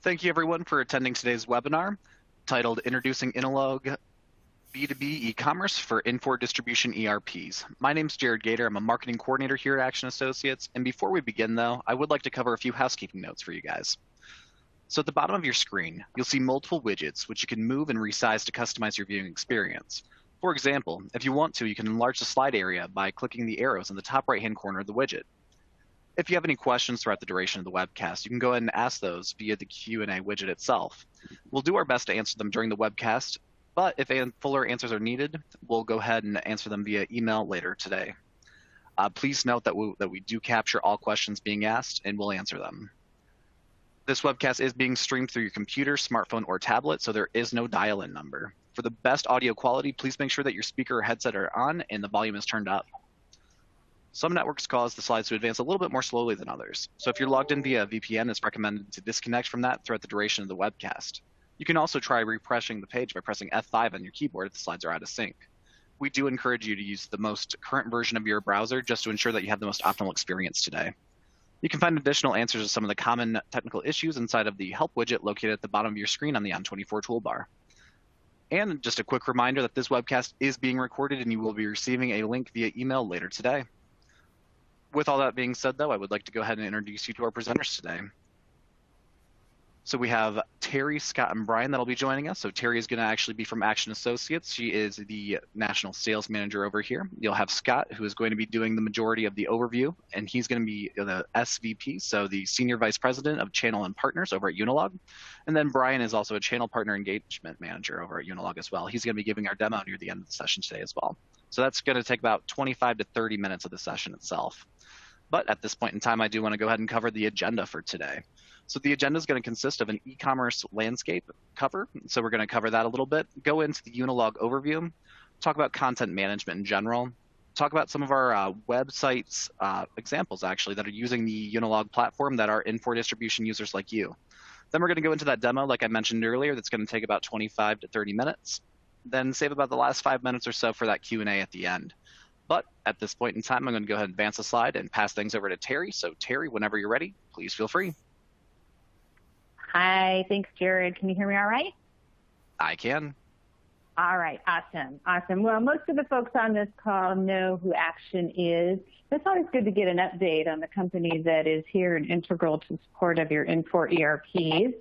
Thank you everyone for attending today's webinar titled Introducing Unilog B2B eCommerce for Infor Distribution ERPs. My name's Jared Gator. I'm a marketing coordinator here at Aktion Associates. And before we begin though, I would like to cover a few housekeeping notes for you guys. So at the bottom of your screen, you'll see multiple widgets which you can move and resize to customize your viewing experience. For example, if you want to, you can enlarge the slide area by clicking the arrows in the top right-hand corner of the widget. If you have any questions throughout the duration of the webcast, you can go ahead and ask those via the Q&A widget itself. We'll do our best to answer them during the webcast, but if fuller answers are needed, we'll go ahead and answer them via email later today. Please note that we do capture all questions being asked and we'll answer them. This webcast is being streamed through your computer, smartphone, or tablet, so there is no dial-in number. For the best audio quality, please make sure that your speaker or headset are on and the volume is turned up. Some networks cause the slides to advance a little bit more slowly than others. So if you're logged in via VPN, it's recommended to disconnect from that throughout the duration of the webcast. You can also try refreshing the page by pressing F5 on your keyboard if the slides are out of sync. We do encourage you to use the most current version of your browser just to ensure that you have the most optimal experience today. You can find additional answers to some of the common technical issues inside of the Help widget located at the bottom of your screen on the On24 toolbar. And just a quick reminder that this webcast is being recorded and you will be receiving a link via email later today. With all that being said, though, I would like to go ahead and introduce you to our presenters today. So we have Terry, Scott, and Brian that'll be joining us. So Terry is going to actually be from Aktion Associates. She is the National Sales Manager over here. You'll have Scott, who is going to be doing the majority of the overview, and he's going to be the SVP, so the Senior Vice President of Channel and Partners over at Unilog. And then Brian is also a Channel Partner Engagement Manager over at Unilog as well. He's going to be giving our demo near the end of the session today as well. So that's going to take about 25 to 30 minutes of the session itself. But at this point in time, I do want to go ahead and cover the agenda for today. So the agenda is going to consist of an e-commerce landscape cover. So we're going to cover that a little bit, go into the Unilog overview, talk about content management in general, talk about some of our websites examples actually that are using the Unilog platform that are Infor Distribution users like you. Then we're going to go into that demo, like I mentioned earlier, that's going to take about 25 to 30 minutes. Then save about the last 5 minutes or so for that Q&A at the end. But at this point in time, I'm going to go ahead and advance the slide and pass things over to Terry. So Terry, whenever you're ready, please feel free. Hi, thanks, Jared. Can you hear me all right? I can. All right, awesome. Well, most of the folks on this call know who Aktion is. It's always good to get an update on the company that is here and integral to support of your Infor ERPs.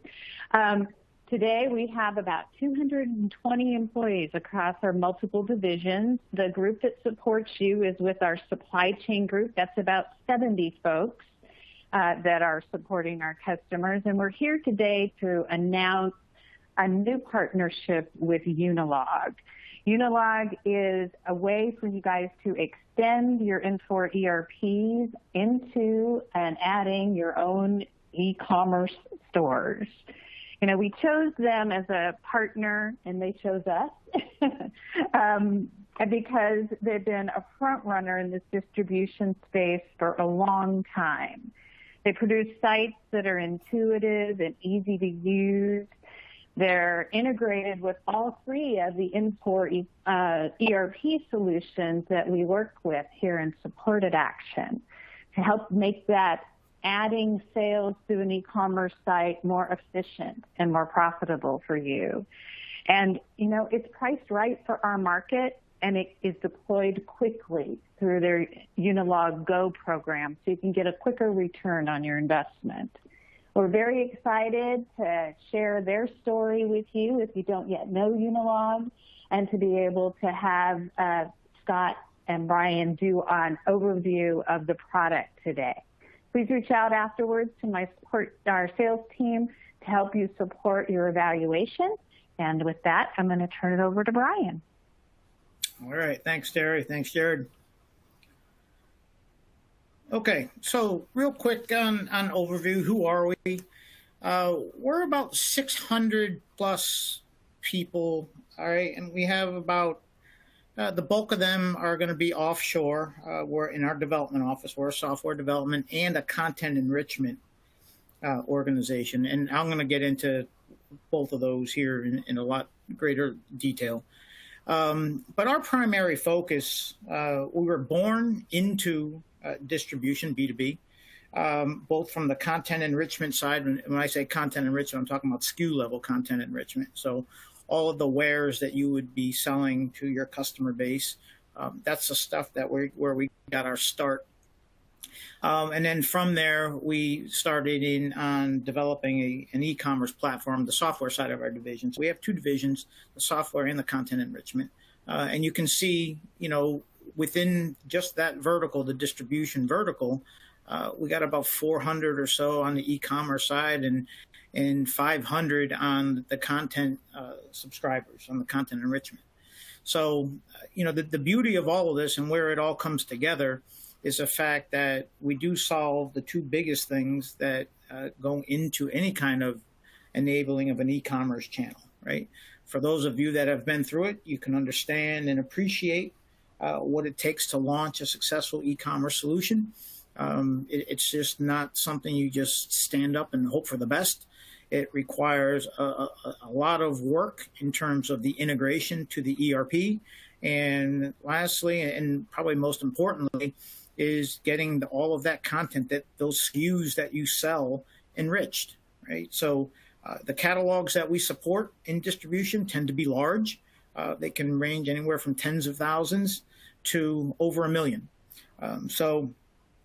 Today, we have about 220 employees across our multiple divisions. The group that supports you is with our supply chain group. That's about 70 folks that are supporting our customers. And we're here today to announce a new partnership with Unilog. Unilog is a way for you guys to extend your Infor ERPs into and adding your own e-commerce stores. You know, we chose them as a partner, and they chose us because they've been a front runner in this distribution space for a long time. They produce sites that are intuitive and easy to use. They're integrated with all three of the Infor ERP solutions that we work with here in support at Aktion to help make that adding sales through an e-commerce site more efficient and more profitable for you. And, you know, it's priced right for our market, and it is deployed quickly through their Unilog Go program, so you can get a quicker return on your investment. We're very excited to share their story with you if you don't yet know Unilog, and to be able to have Scott and Brian do an overview of the product today. Please reach out afterwards to our sales team to help you support your evaluation. And with that, I'm going to turn it over to Brian. All right. Thanks, Terry. Thanks, Jared. Okay. So real quick on overview, who are we? We're about 600 plus people. All right. And we have about the bulk of them are going to be offshore. We're in our development office. We're a software development and a content enrichment organization. And I'm going to get into both of those here in a lot greater detail. But our primary focus, we were born into distribution, B2B. both from the content enrichment side. When I say content enrichment, I'm talking about SKU level content enrichment. So all of the wares that you would be selling to your customer base, that's the stuff that where we got our start. And then from there, we started in on developing an e-commerce platform, the software side of our division. So we have two divisions, the software and the content enrichment. And you can see, within just that vertical, the distribution vertical, we got about 400 or so on the e-commerce side and 500 on the content subscribers, on the content enrichment. So, the beauty of all of this and where it all comes together is the fact that we do solve the two biggest things that go into any kind of enabling of an e-commerce channel, right? For those of you that have been through it, you can understand and appreciate what it takes to launch a successful e-commerce solution. It's just not something you just stand up and hope for the best. It requires a lot of work in terms of the integration to the ERP. And lastly, and probably most importantly, is getting all of that content, that those SKUs that you sell, enriched, right? So the catalogs that we support in distribution tend to be large. They can range anywhere from tens of thousands to over 1 million. So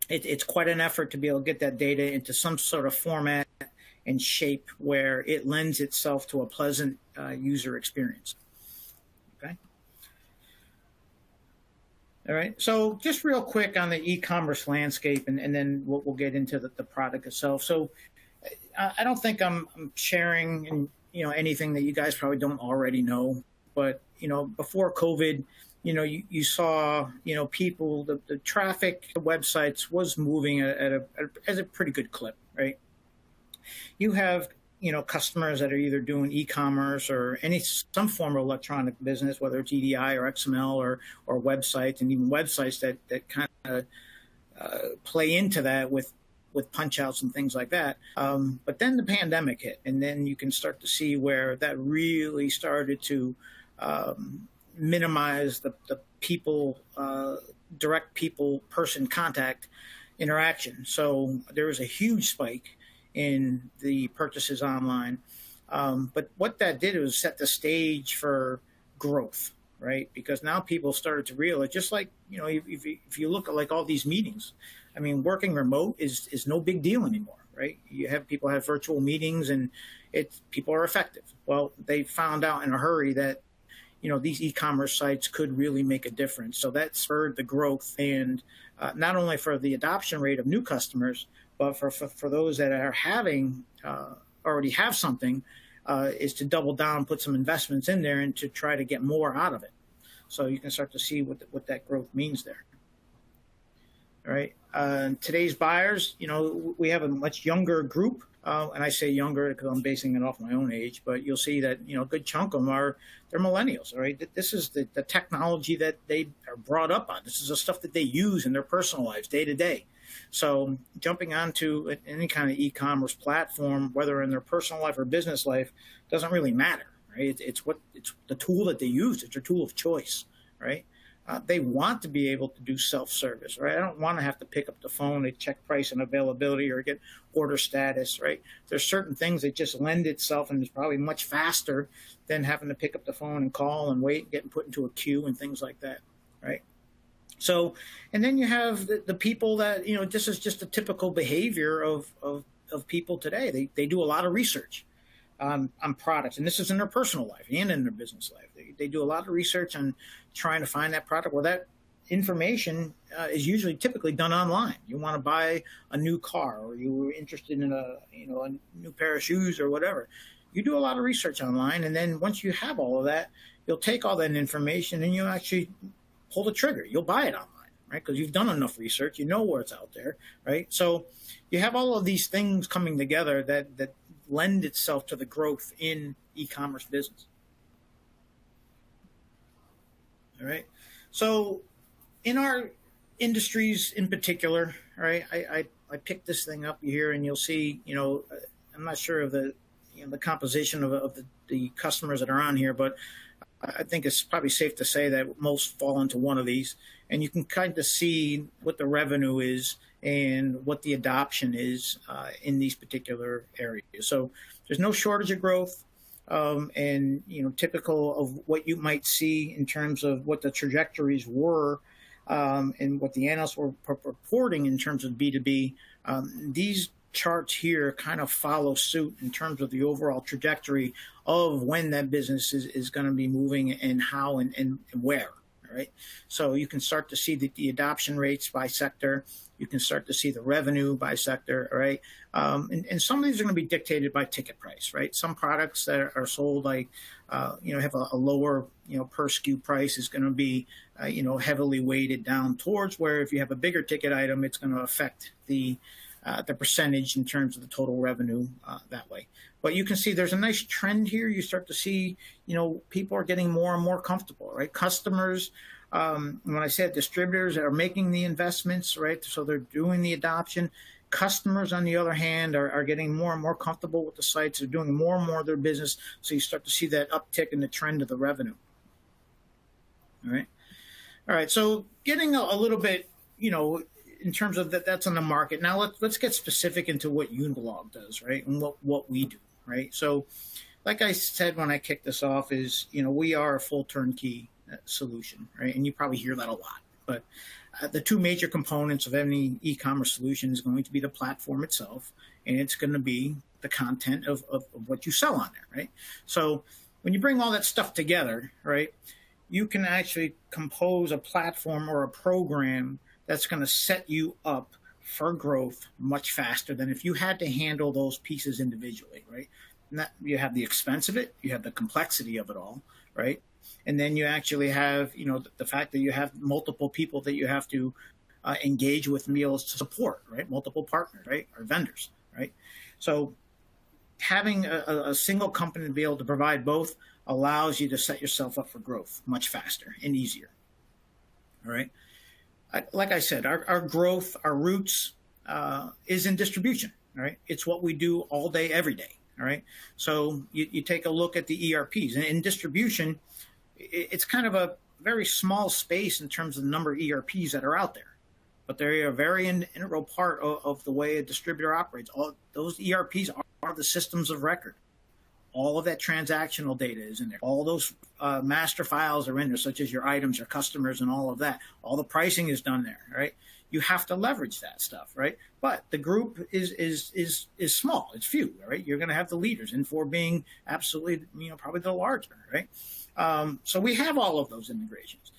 it's quite an effort to be able to get that data into some sort of format and shape where it lends itself to a pleasant user experience. Okay. All right. So just real quick on the e-commerce landscape, and then we'll get into the product itself. So I don't think I'm sharing anything that you guys probably don't already know, but before COVID, you saw people, the traffic, the websites was moving at a pretty good clip, right? You have customers that are either doing e-commerce or some form of electronic business, whether it's EDI or XML or websites, and even websites that kind of play into that with punch outs and things like that. But then the pandemic hit, and then you can start to see where that really started to minimize the people, direct person contact interaction. So there was a huge spike in the purchases online. But what that did was set the stage for growth, right? Because now people started to realize, just like, if you look at like all these meetings, I mean, working remote is no big deal anymore, right? People have virtual meetings and people are effective. Well, they found out in a hurry that, these e-commerce sites could really make a difference. So that spurred the growth, and not only for the adoption rate of new customers, but for those that are already have something, is to double down, put some investments in there, and to try to get more out of it. So you can start to see what that growth means there. All right. Today's buyers, we have a much younger group, and I say younger because I'm basing it off my own age, but you'll see that, a good chunk of them they're millennials, all right? This is the technology that they are brought up on. This is the stuff that they use in their personal lives day to day. So jumping onto any kind of e-commerce platform, whether in their personal life or business life, doesn't really matter, right? It's the tool that they use. It's their tool of choice, right? They want to be able to do self-service, right? I don't want to have to pick up the phone to check price and availability or get order status, right? There's certain things that just lend itself, and it's probably much faster than having to pick up the phone and call and wait and getting put into a queue and things like that, right? So, and then you have the people that, this is just a typical behavior of people today. They do a lot of research on products, and this is in their personal life and in their business life. They do a lot of research on trying to find that product. Well, that information is typically done online. You want to buy a new car, or you were interested in a new pair of shoes or whatever. You do a lot of research online, and then once you have all of that, you'll take all that information and you actually pull the trigger. You'll buy it online, right? Because you've done enough research. You know where it's out there, right? So you have all of these things coming together that lend itself to the growth in e-commerce business. All right. So in our industries in particular, right, I picked this thing up here, and you'll see, I'm not sure of the composition of the customers that are on here, but I think it's probably safe to say that most fall into one of these, and you can kind of see what the revenue is and what the adoption is in these particular areas. So there's no shortage of growth. And typical of what you might see in terms of what the trajectories were and what the analysts were reporting in terms of B2B, these charts here kind of follow suit in terms of the overall trajectory of when that business is going to be moving and how and where. Right? So you can start to see the adoption rates by sector. You can start to see the revenue by sector, right? And some of these are going to be dictated by ticket price, right? Some products that are sold like, have a lower, per SKU price is going to be, heavily weighted down towards, where if you have a bigger ticket item, it's going to affect the percentage in terms of the total revenue that way. But you can see there's a nice trend here. You start to see, people are getting more and more comfortable, right? Customers, when I said distributors are making the investments, right? So they're doing the adoption. Customers, on the other hand, are getting more and more comfortable with the sites. They're doing more and more of their business. So you start to see that uptick in the trend of the revenue. All right. So getting a little bit, in terms of that's on the market. Now let's get specific into what Unilog does, right? And what we do, right? So like I said when I kicked this off is, we are a full turnkey solution, right? And you probably hear that a lot. But the two major components of any e-commerce solution is going to be the platform itself, and it's going to be the content of what you sell on there, right? So when you bring all that stuff together, right, you can actually compose a platform or a program that's going to set you up for growth much faster than if you had to handle those pieces individually, right? And that, you have the expense of it, you have the complexity of it all, right? And then you actually have, the fact that you have multiple people that you have to engage with and be able to support, right? Multiple partners, right? Or vendors, right? So having a single company to be able to provide both allows you to set yourself up for growth much faster and easier, all right? Like I said, our growth, our roots is in distribution, all right? It's what we do all day, every day, all right? So you take a look at the ERPs. And in distribution, it's kind of a very small space in terms of the number of ERPs that are out there. But they're a very integral part of the way a distributor operates. All those ERPs are the systems of record. All of that transactional data is in there. All those master files are in there, such as your items, your customers, and all of that. All the pricing is done there, right? You have to leverage that stuff, right? But the group is small. It's few, right? You're going to have the leaders, Infor being absolutely, probably the larger, right? So we have all of those integrations.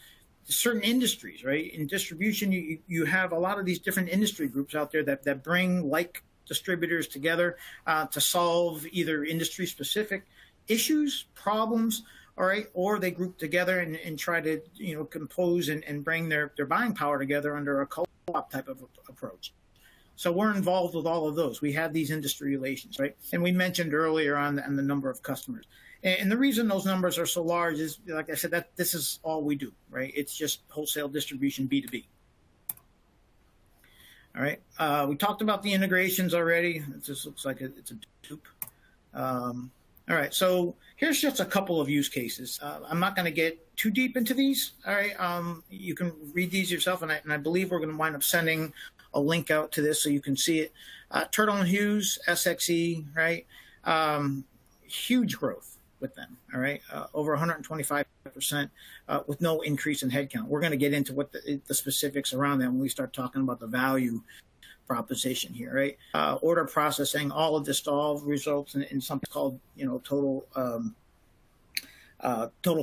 Certain industries, right? In distribution, you have a lot of these different industry groups out there that bring like distributors together to solve either industry-specific issues, problems, all right, or they group together and try to, compose and bring their buying power together under a co-op type of approach. So we're involved with all of those. We have these industry relations, right? And we mentioned earlier on the number of customers. And the reason those numbers are so large is, like I said, that this is all we do, right? It's just wholesale distribution B2B. All right. We talked about the integrations already. It just looks like it's a dupe. All right. So here's just a couple of use cases. I'm not going to get too deep into these. All right. You can read these yourself, and I believe we're going to wind up sending a link out to this so you can see it. Turtle and Hughes, SX.e, right? Huge growth with them, all right? Over 125% with no increase in headcount. We're going to get into what the specifics around that when we start talking about the value proposition here, right? Order processing, all of this all results in something called, total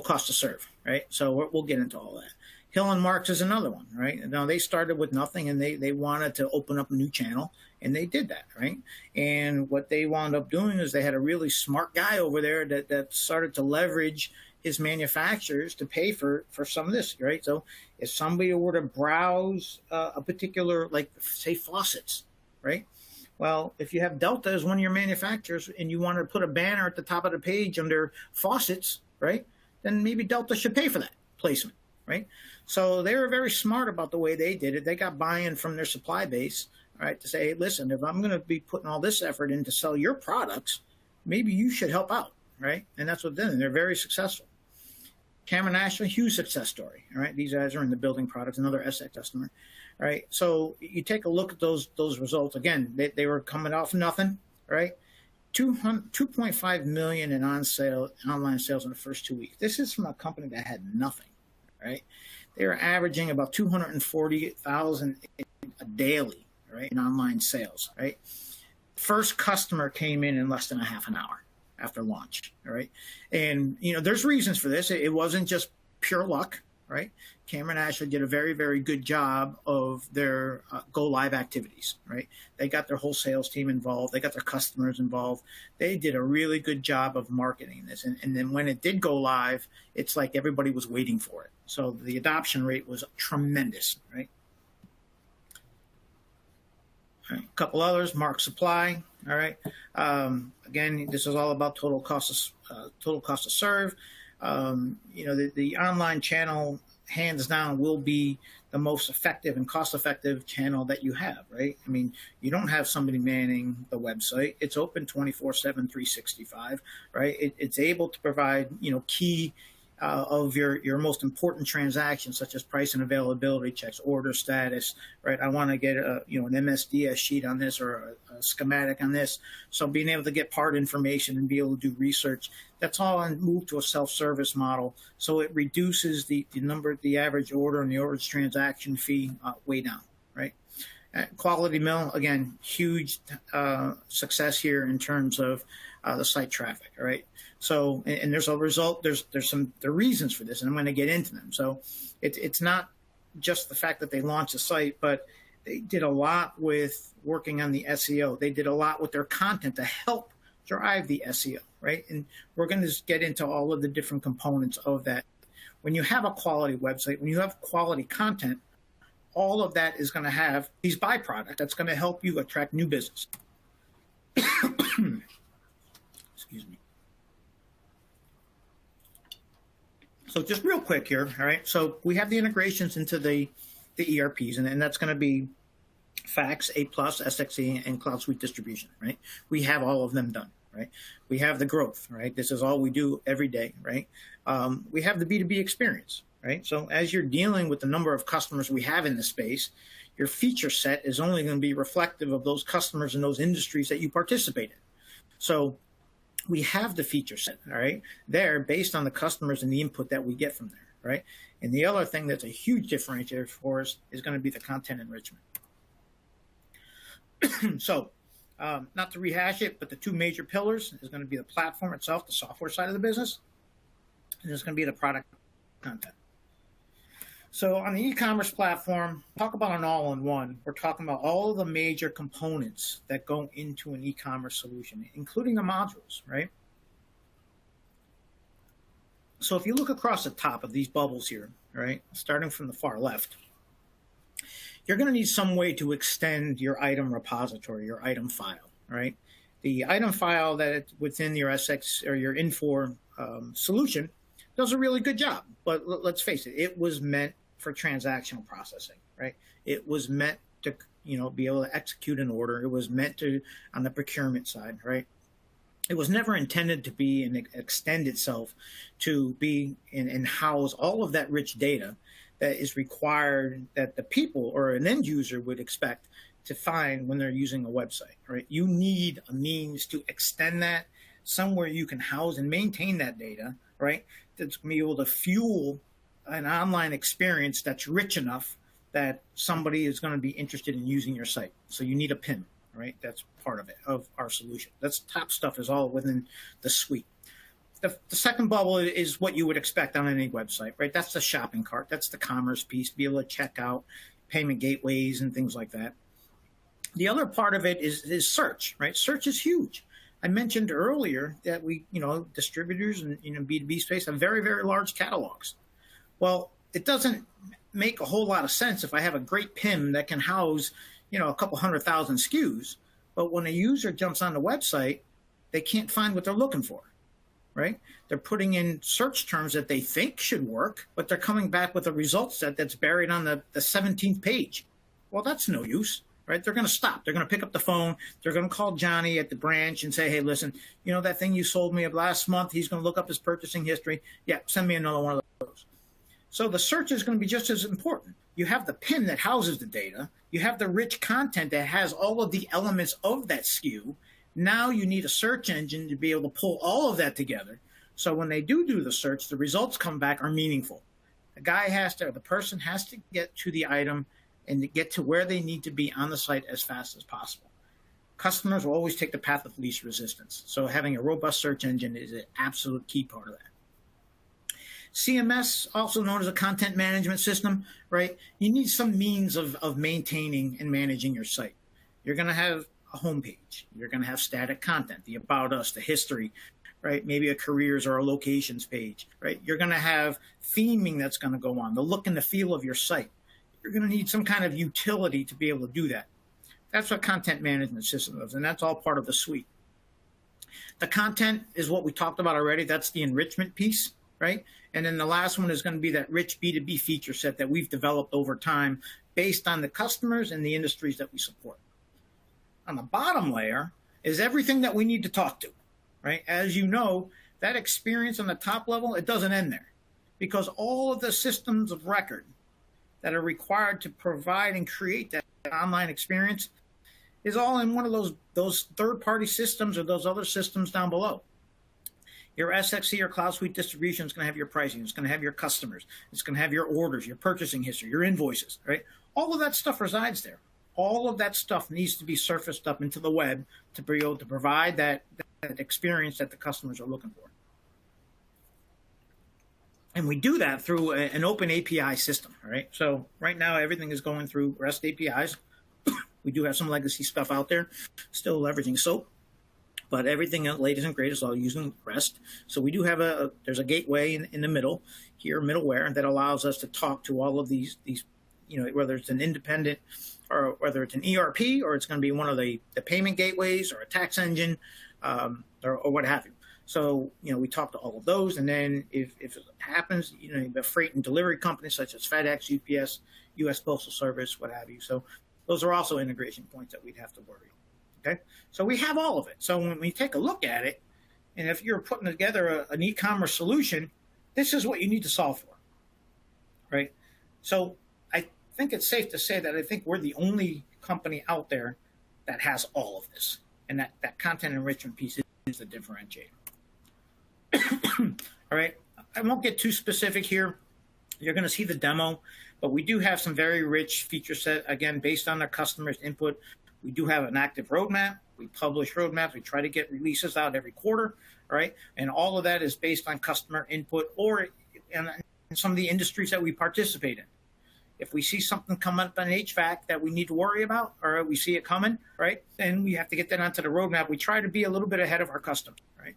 cost to serve, right? So we'll get into all that. Hill and Marks is another one, right? Now they started with nothing and they wanted to open up a new channel, and they did that, right? And what they wound up doing is they had a really smart guy over there that started to leverage his manufacturers to pay for some of this, right? So if somebody were to browse a particular, like say faucets, right? Well, if you have Delta as one of your manufacturers and you want to put a banner at the top of the page under faucets, right? Then maybe Delta should pay for that placement, right? So they were very smart about the way they did it. They got buy-in from their supply base, right, to say, hey, listen, if I'm going to be putting all this effort in to sell your products, maybe you should help out, right? And that's what they're doing. They're very successful. Cameron National, huge success story, all right? These guys are in the building products, another SX customer, right? So you take a look at those results. Again, they were coming off nothing, right? 2.5 million in online sales in the first 2 weeks. This is from a company that had nothing, right? They were averaging about 240,000 daily, right, in online sales, right? First customer came in less than a half an hour after launch, all right? And, there's reasons for this. It wasn't just pure luck, right? Cameron Ashley did a very, very good job of their go live activities, right? They got their whole sales team involved. They got their customers involved. They did a really good job of marketing this. And then when it did go live, it's like everybody was waiting for it. So the adoption rate was tremendous, right? All right, a couple others, Mark Supply, all right? Again, this is all about total cost to serve. The online channel, hands down, will be the most effective and cost-effective channel that you have, right? I mean, you don't have somebody manning the website. It's open 24/7, 365, right? It's able to provide, key of your most important transactions, such as price and availability checks, order status, right? I want to get an MSDS sheet on this or a schematic on this. So being able to get part information and be able to do research, that's all moved to a self-service model. So it reduces the average order and the order's transaction fee way down, right? Quality Mill, again, huge success here in terms of the site traffic, all right? So, and there's a result, there are reasons for this, and I'm going to get into them. So it's not just the fact that they launched a site, but they did a lot with working on the SEO. They did a lot with their content to help drive the SEO, right? And we're going to get into all of the different components of that. When you have a quality website, when you have quality content, all of that is going to have these byproducts that's going to help you attract new business. Excuse me. So just real quick here, all right? So we have the integrations into the ERPs, and that's going to be Fax, A+, SX.e, and CloudSuite Distribution, right? We have all of them done, right? We have the growth, right? This is all we do every day, right? We have the B2B experience, right? So as you're dealing with the number of customers we have in the space, your feature set is only going to be reflective of those customers in those industries that you participate in. So we have the feature set, all right, there based on the customers and the input that we get from there, right? And the other thing that's a huge differentiator for us is going to be the content enrichment. So not to rehash it, but the two major pillars is going to be the platform itself, the software side of the business, and it's going to be the product content. So on the e-commerce platform, talk about an all-in-one. We're talking about all of the major components that go into an e-commerce solution, including the modules, right? So if you look across the top of these bubbles here, right, starting from the far left, you're going to need some way to extend your item repository, your item file, right? The item file that within your SX or your Infor solution does a really good job, but let's face it, it was meant for transactional processing, right? It was meant to, be able to execute an order. It was meant to, on the procurement side, right? It was never intended to be and extend itself to be and house all of that rich data that is required that the people or an end user would expect to find when they're using a website, right? You need a means to extend that somewhere you can house and maintain that data, right? That's going to be able to fuel an online experience that's rich enough that somebody is going to be interested in using your site. So you need a PIM, right? That's part of it, of our solution. That's top stuff is all within the suite. The second bubble is what you would expect on any website, right? That's the shopping cart. That's the commerce piece, be able to check out payment gateways and things like that. The other part of it is search, right? Search is huge. I mentioned earlier that we, distributors and B2B space have very, very large catalogs. Well, it doesn't make a whole lot of sense if I have a great PIM that can house, a couple 100,000 SKUs, but when a user jumps on the website, they can't find what they're looking for, right? They're putting in search terms that they think should work, but they're coming back with a result set that's buried on the 17th page. Well, that's no use, right? They're going to stop. They're going to pick up the phone. They're going to call Johnny at the branch and say, hey, listen, that thing you sold me last month, he's going to look up his purchasing history. Yeah, send me another one of those. So the search is going to be just as important. you have the PIM that houses the data, you have the rich content that has all of the elements of that SKU. Now you need a search engine to be able to pull all of that together. So when they do the search, the results come back are meaningful. The person has to get to the item and to get to where they need to be on the site as fast as possible. Customers will always take the path of least resistance. So having a robust search engine is an absolute key part of that. CMS, also known as a content management system, right? You need some means of maintaining and managing your site. You're going to have a homepage. You're going to have static content, the about us, the history, right? Maybe a careers or a locations page, right? You're going to have theming that's going to go on, the look and the feel of your site. You're going to need some kind of utility to be able to do that. That's what content management system is, and that's all part of the suite. The content is what we talked about already. That's the enrichment piece, right? And then the last one is going to be that rich B2B feature set that we've developed over time based on the customers and the industries that we support. On the bottom layer is everything that we need to talk to, right? As you know, that experience on the top level, it doesn't end there, because all of the systems of record that are required to provide and create that online experience is all in one of those third-party systems or those other systems down below. Your SX.e or CloudSuite Distribution is going to have your pricing. It's going to have your customers. It's going to have your orders, your purchasing history, your invoices, right? All of that stuff resides there. All of that stuff needs to be surfaced up into the web to be able to provide that experience that the customers are looking for. And we do that through an open API system, right? So right now, everything is going through REST APIs. We do have some legacy stuff out there, still leveraging SOAP. But everything latest and greatest is all using REST. So we do have there's a gateway in the middle here, middleware, that allows us to talk to all of these, whether it's an independent or whether it's an ERP or it's going to be one of the payment gateways or a tax engine or what have you. So, we talk to all of those. And then if it happens, the freight and delivery companies such as FedEx, UPS, US Postal Service, what have you. So those are also integration points that we'd have to worry. Okay, so we have all of it. So when we take a look at it, and if you're putting together an e-commerce solution, this is what you need to solve for, right? So I think it's safe to say that I think we're the only company out there that has all of this, and that content enrichment piece is the differentiator. All right, I won't get too specific here. You're going to see the demo, but we do have some very rich feature set, again, based on our customers' input. We do have an active roadmap. We publish roadmaps. We try to get releases out every quarter, all right? And all of that is based on customer input or in some of the industries that we participate in. If we see something come up on HVAC that we need to worry about, or we see it coming, right, then we have to get that onto the roadmap. We try to be a little bit ahead of our customers, right?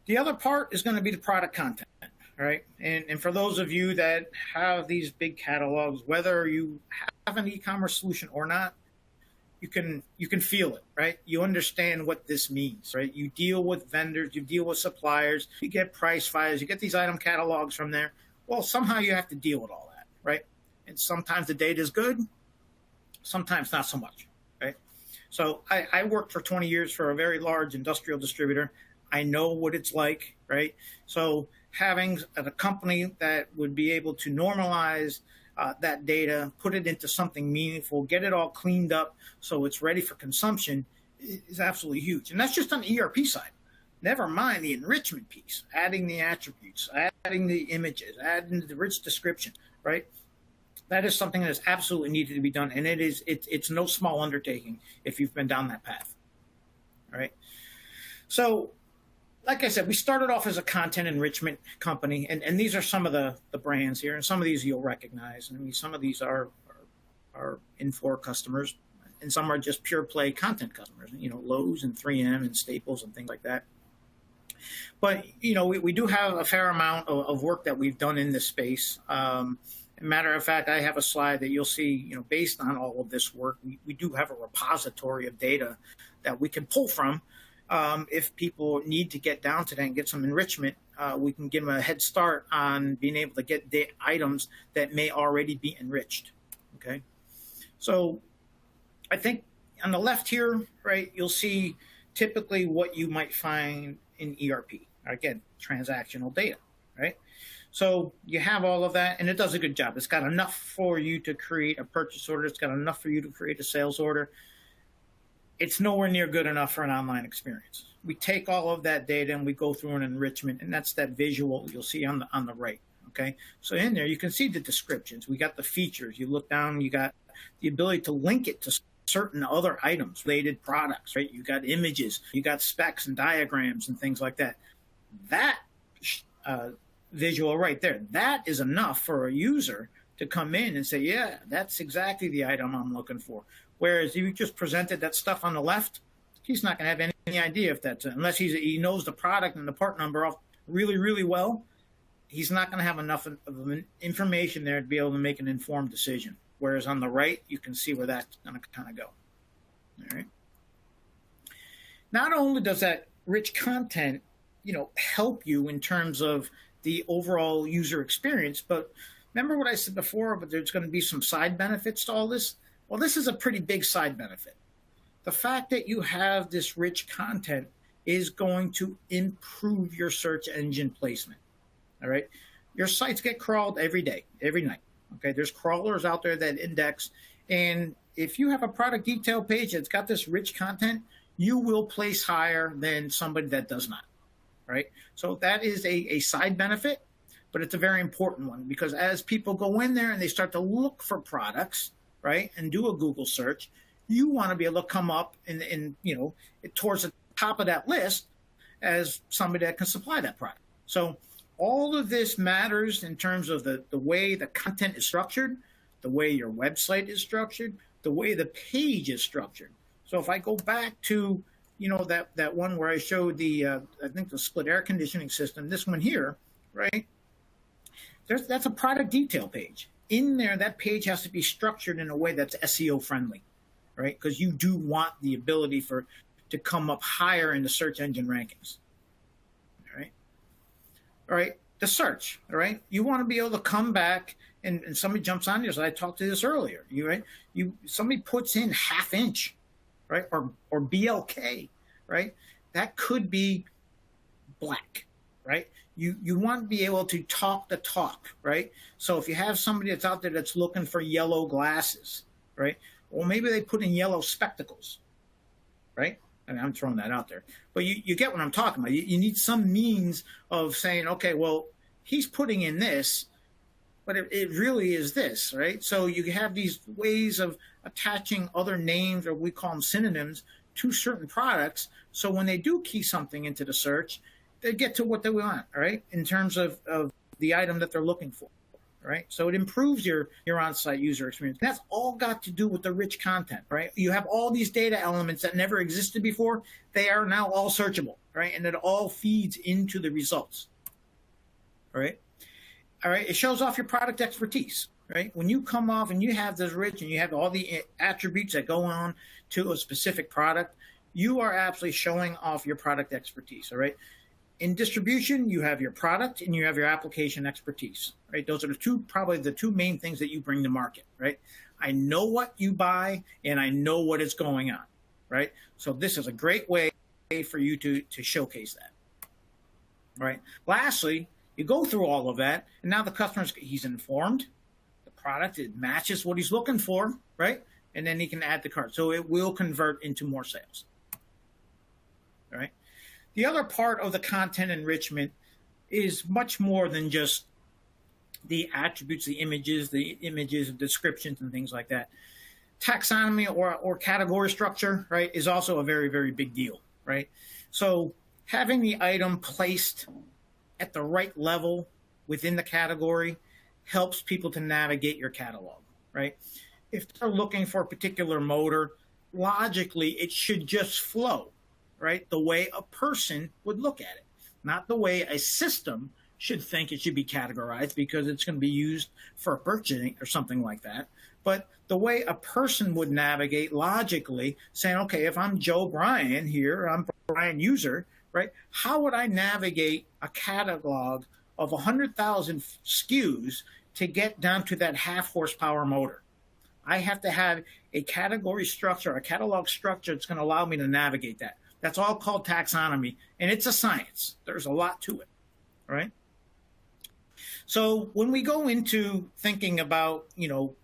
The other part is going to be the product content, right? And for those of you that have these big catalogs, whether you have an e-commerce solution or not, you can feel it, right? You understand what this means, right? You deal with vendors, you deal with suppliers, you get price files, you get these item catalogs from there. Well, somehow you have to deal with all that, right? And sometimes the data is good, sometimes not so much, right? So I worked for 20 years for a very large industrial distributor. I know what it's like, right? So having a company that would be able to normalize that data, put it into something meaningful, get it all cleaned up so it's ready for consumption is absolutely huge. And that's just on the ERP side. Never mind the enrichment piece, adding the attributes, adding the images, adding the rich description, right? That is something that is absolutely needed to be done. And it's no small undertaking if you've been down that path, all right? So, like I said, we started off as a content enrichment company, and these are some of the brands here, and some of these you'll recognize. I mean, some of these are Infor customers, and some are just pure play content customers, Lowe's and 3M and Staples and things like that. But, we do have a fair amount of work that we've done in this space. Matter of fact, I have a slide that you'll see, based on all of this work, we do have a repository of data that we can pull from. If people need to get down to that and get some enrichment, we can give them a head start on being able to get the items that may already be enriched, okay? So I think on the left here, right, you'll see typically what you might find in ERP. Again, transactional data, right? So you have all of that, and it does a good job. It's got enough for you to create a purchase order. It's got enough for you to create a sales order. It's nowhere near good enough for an online experience. We take all of that data and we go through an enrichment, and that's that visual you'll see on the right. Okay, so in there you can see the descriptions. We got the features. You look down, you got the ability to link it to certain other items, related products, right? You got images, you got specs and diagrams and things like that. That visual right there, that is enough for a user to come in and say, yeah, that's exactly the item I'm looking for. Whereas if you just presented that stuff on the left, he's not going to have any idea if that's, unless he knows the product and the part number off really, really well, he's not going to have enough of information there to be able to make an informed decision. Whereas on the right, you can see where that's going to kind of go. All right. Not only does that rich content, help you in terms of the overall user experience, but remember what I said before, but there's going to be some side benefits to all this. Well, this is a pretty big side benefit. The fact that you have this rich content is going to improve your search engine placement. All right. Your sites get crawled every day, every night. Okay. There's crawlers out there that index. And if you have a product detail page that's got this rich content, you will place higher than somebody that does not. Right. So that is a side benefit, but it's a very important one, because as people go in there and they start to look for products, right, and do a Google search, you want to be able to come up and towards the top of that list as somebody that can supply that product. So all of this matters in terms of the way the content is structured, the way your website is structured, the way the page is structured. So if I go back to that one where I showed the split air conditioning system, this one here, right? That's a product detail page. In there, that page has to be structured in a way that's SEO friendly, right? Because you do want the ability to come up higher in the search engine rankings. All right. The search, all right? You want to be able to come back and somebody jumps on you. So I talked to this earlier. Somebody puts in 1/2 inch, right? Or BLK, right? That could be black, right? You want to be able to talk the talk, right? So if you have somebody that's out there that's looking for yellow glasses, right? Or maybe they put in yellow spectacles, right? I mean, I'm throwing that out there. But you get what I'm talking about. You need some means of saying, okay, well, he's putting in this, but it really is this, right? So you have these ways of attaching other names, or we call them synonyms, to certain products. So when they do key something into the search, they get to what they want, right? In terms of the item that they're looking for, right? So it improves your on-site user experience. That's all got to do with the rich content, right? You have all these data elements that never existed before. They are now all searchable, right? And it all feeds into the results, right? All right. It shows off your product expertise, right? When you come off and you have this rich and you have all the attributes that go on to a specific product, you are absolutely showing off your product expertise, all right? In distribution, you have your product and you have your application expertise, right? Those are probably the two main things that you bring to market, right? I know what you buy and I know what is going on, right? So this is a great way for you to showcase that, right? Lastly, you go through all of that and now the he's informed, the product, it matches what he's looking for, right? And then he can add the cart. So it will convert into more sales, all right? The other part of the content enrichment is much more than just the attributes, the images, descriptions, and things like that. Taxonomy or category structure, right, is also a very, very big deal, right? So having the item placed at the right level within the category helps people to navigate your catalog, right? If they're looking for a particular motor, logically, it should just flow, right? The way a person would look at it, not the way a system should think it should be categorized because it's going to be used for purchasing or something like that. But the way a person would navigate logically, saying, okay, if I'm Joe Bryan here, I'm Brian user, right? How would I navigate a catalog of 100,000 SKUs to get down to that 1/2 horsepower motor? I have to have a category structure, a catalog structure that's going to allow me to navigate that. That's all called taxonomy, and it's a science. There's a lot to it, right? So when we go into thinking about,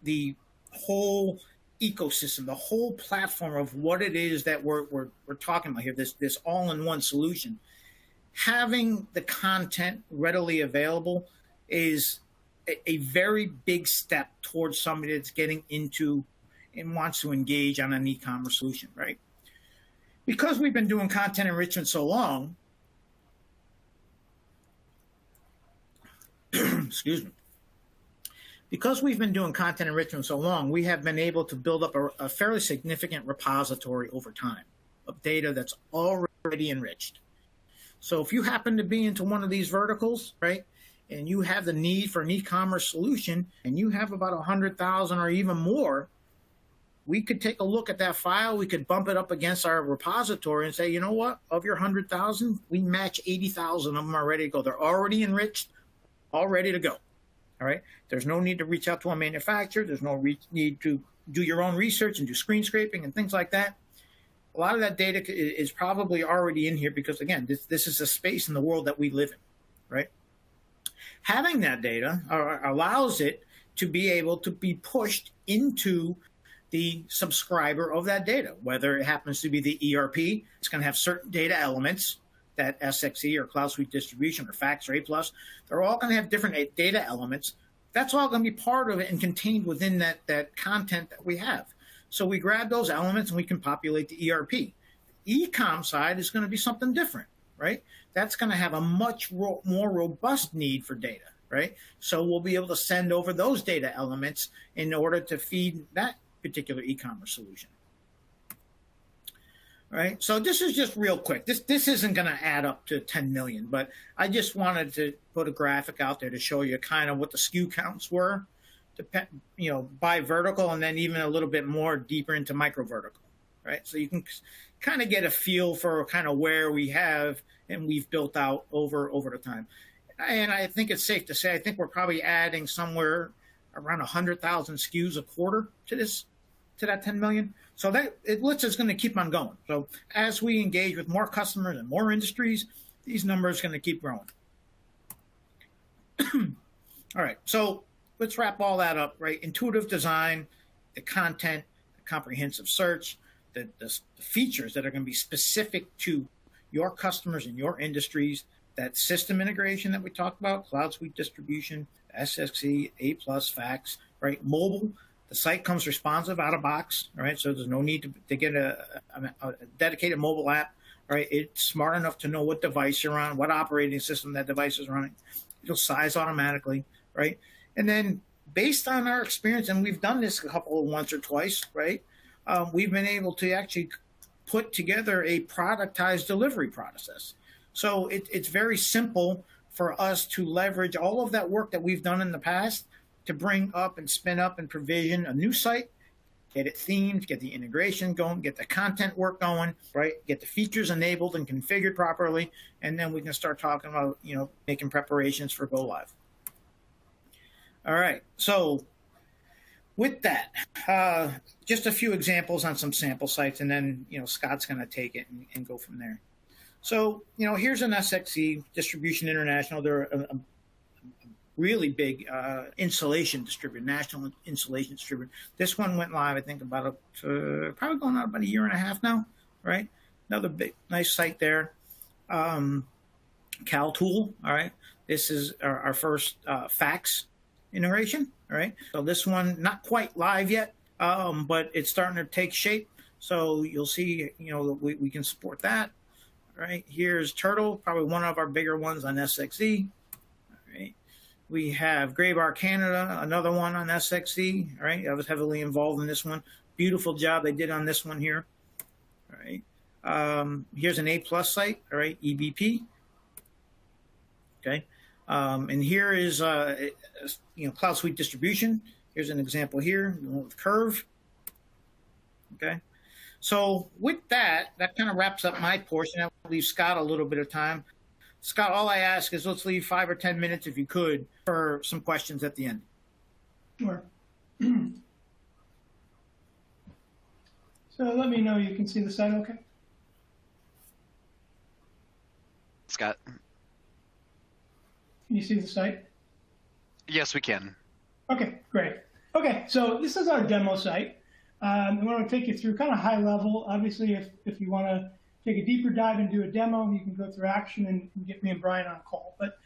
the whole ecosystem, the whole platform of what it is that we're talking about here, this all-in-one solution, having the content readily available is a very big step towards somebody that's getting into and wants to engage on an e-commerce solution, right? Because we've been doing content enrichment so long, excuse me. Because we've been doing content enrichment so long, we have been able to build up a fairly significant repository over time of data that's already enriched. So if you happen to be into one of these verticals, right, and you have the need for an e-commerce solution, and you have about 100,000 or even more, we could take a look at that file. We could bump it up against our repository and say, you know what, of your 100,000, we match 80,000 of them are ready to go. They're already enriched, all ready to go. All right. There's no need to reach out to a manufacturer. There's no need to do your own research and do screen scraping and things like that. A lot of that data is probably already in here because, again, this is a space in the world that we live in, right? Having that data allows it to be able to be pushed into the subscriber of that data, whether it happens to be the ERP. It's going to have certain data elements that SX.e or CloudSuite Distribution or Fax or A+, they're all going to have different data elements. That's all going to be part of it and contained within that content that we have. So we grab those elements and we can populate the ERP. The e-com side is going to be something different, right? That's going to have a much more robust need for data, right? So we'll be able to send over those data elements in order to feed that particular e-commerce solution. All right, so this is just real quick. This isn't going to add up to 10 million, but I just wanted to put a graphic out there to show you kind of what the SKU counts were, by vertical, and then even a little bit more deeper into micro vertical, right? So you can kind of get a feel for kind of where we have and we've built out over the time. And I think it's safe to say, I think we're probably adding somewhere around 100,000 SKUs a quarter to that 10 million. So it's going to keep on going. So as we engage with more customers and more industries, these numbers are going to keep growing. All right, so let's wrap all that up, right? Intuitive design, the content, the comprehensive search, the features that are going to be specific to your customers and your industries, that system integration that we talked about, CloudSuite Distribution, SX.e, A+, Fax, right? Mobile. The site comes responsive out of box, right? So there's no need to get a dedicated mobile app, right? It's smart enough to know what device you're on, what operating system that device is running. It'll size automatically, right? And then based on our experience, and we've done this once or twice, right? We've been able to actually put together a productized delivery process. So it's very simple for us to leverage all of that work that we've done in the past to bring up and spin up and provision a new site, get it themed, get the integration going, get the content work going, right? Get the features enabled and configured properly, and then we can start talking about, making preparations for go live. All right, so with that, just a few examples on some sample sites, and then, Scott's gonna take it and go from there. So, here's an SX.e, Distribution International. They're a really big installation distributor, national installation distributor. This one went live, I think, about probably going on about a year and a half now, right? Another big, nice site there. CalTool, all right? This is our first fax integration, all right? So this one, not quite live yet, but it's starting to take shape. So you'll see, we can support that, right? Here's Turtle, probably one of our bigger ones on SX.e, all right? We have Graybar Canada, another one on SX.e, all right? I was heavily involved in this one. Beautiful job they did on this one here, all right? Here's an A+ site, all right, EBP, okay? And here is, CloudSuite Distribution. Here's an example here with Curve, okay? So with that kind of wraps up my portion. I'll leave Scott a little bit of time. Scott, all I ask is let's leave 5 or 10 minutes, if you could, for some questions at the end. Sure. So let me know you can see the site okay? Scott? Can you see the site? Yes, we can. Okay, great. Okay, so this is our demo site. I'm going to take you through kind of high level. Obviously, if you want to take a deeper dive and do a demo, you can go through Aktion and get me and Brian on a call. But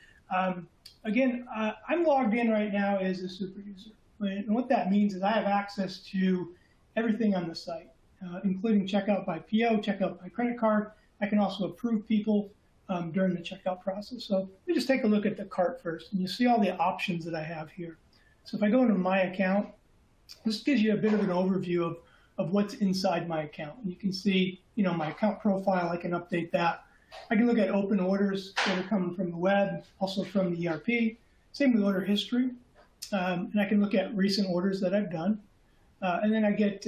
again, I'm logged in right now as a super user. And what that means is I have access to everything on the site, including checkout by PO, checkout by credit card. I can also approve people during the checkout process. So let me just take a look at the cart first, and you see all the options that I have here. So if I go into my account, this gives you a bit of an overview of what's inside my account. You can see, my account profile. I can update that. I can look at open orders that are coming from the web, also from the ERP. Same with order history. And I can look at recent orders that I've done. And then I get